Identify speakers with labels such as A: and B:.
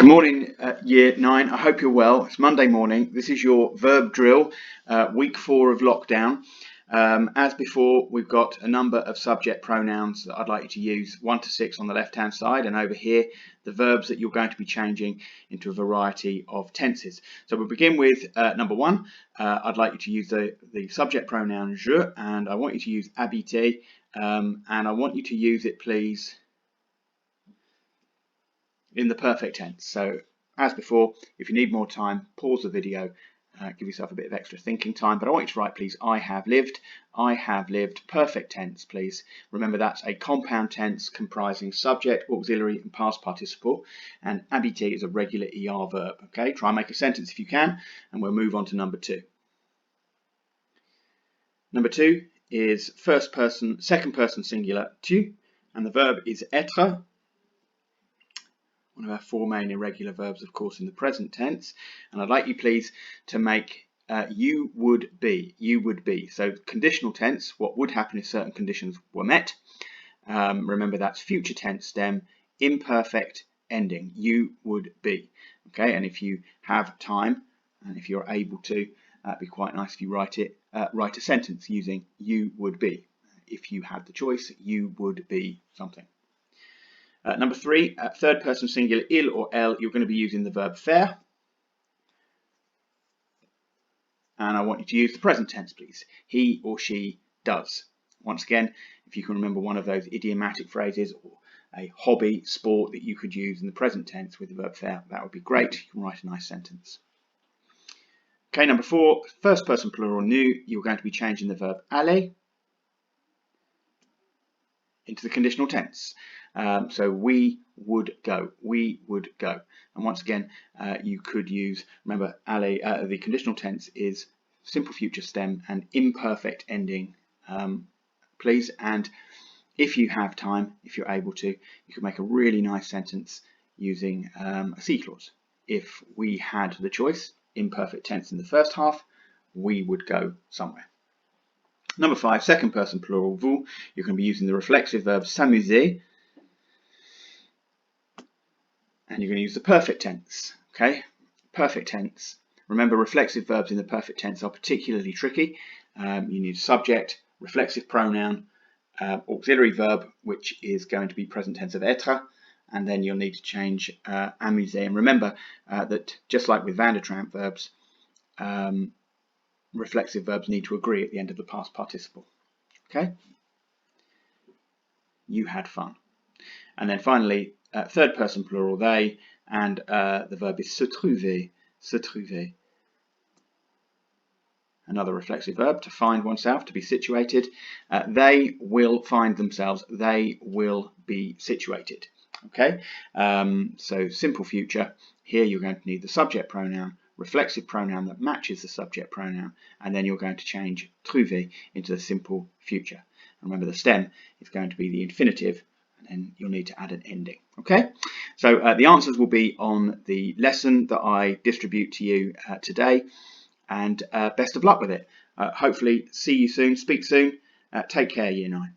A: Good morning, Year 9. I hope you're well. It's Monday morning. This is your verb drill, week 4 of lockdown. As before, we've got a number of subject pronouns that I'd like you to use, 1 to 6 on the left-hand side, and over here, the verbs that you're going to be changing into a variety of tenses. So we'll begin with number 1. I'd like you to use the subject pronoun je, and I want you to use habiter, and I want you to use it, please, in the perfect tense. So as before, if you need more time, pause the video, give yourself a bit of extra thinking time, but I want you to write, please, I have lived, perfect tense, please. Remember, that's a compound tense comprising subject, auxiliary and past participle, and habiter is a regular ER verb. Okay, try and make a sentence if you can, and we'll move on to number 2. Number 2 is second person singular tu, and the verb is être. One of our 4 main irregular verbs, of course, in the present tense. And I'd like you, please, to make you would be. So conditional tense, what would happen if certain conditions were met. Remember, that's future tense stem, imperfect ending, you would be. Okay, and if you have time, and if you're able to, it'd be quite nice if you write a sentence using you would be. If you had the choice, you would be something. Number 3, third person singular, il or elle, you're going to be using the verb faire. And I want you to use the present tense, please. He or she does. Once again, if you can remember one of those idiomatic phrases or a hobby, sport that you could use in the present tense with the verb faire, that would be great. You can write a nice sentence. Okay, number 4, first person plural nous, you're going to be changing the verb aller into the conditional tense. So we would go. And once again, you could use, remember, aller, the conditional tense is simple future stem and imperfect ending, please. And if you have time, if you're able to, you can make a really nice sentence using a C clause. If we had the choice, imperfect tense in the first half, we would go somewhere. Number 5, second person plural vous, you're going to be using the reflexive verb s'amuser, and you're going to use the perfect tense. Okay, perfect tense. Remember, reflexive verbs in the perfect tense are particularly tricky. You need subject, reflexive pronoun, auxiliary verb, which is going to be present tense of être, and then you'll need to change amuser. And remember that just like with Van der Tramp verbs, reflexive verbs need to agree at the end of the past participle. Okay? You had fun. And then finally, third person plural they, and the verb is se trouver. Another reflexive verb, to find oneself, to be situated. They will find themselves, they will be situated. Okay? So simple future. Here you're going to need the subject pronoun, reflexive pronoun that matches the subject pronoun, and then you're going to change trouver into the simple future. And remember, the stem is going to be the infinitive, and then you'll need to add an ending. Okay, so the answers will be on the lesson that I distribute to you today, and best of luck with it. Hopefully see you soon, speak soon, take care, Year 9.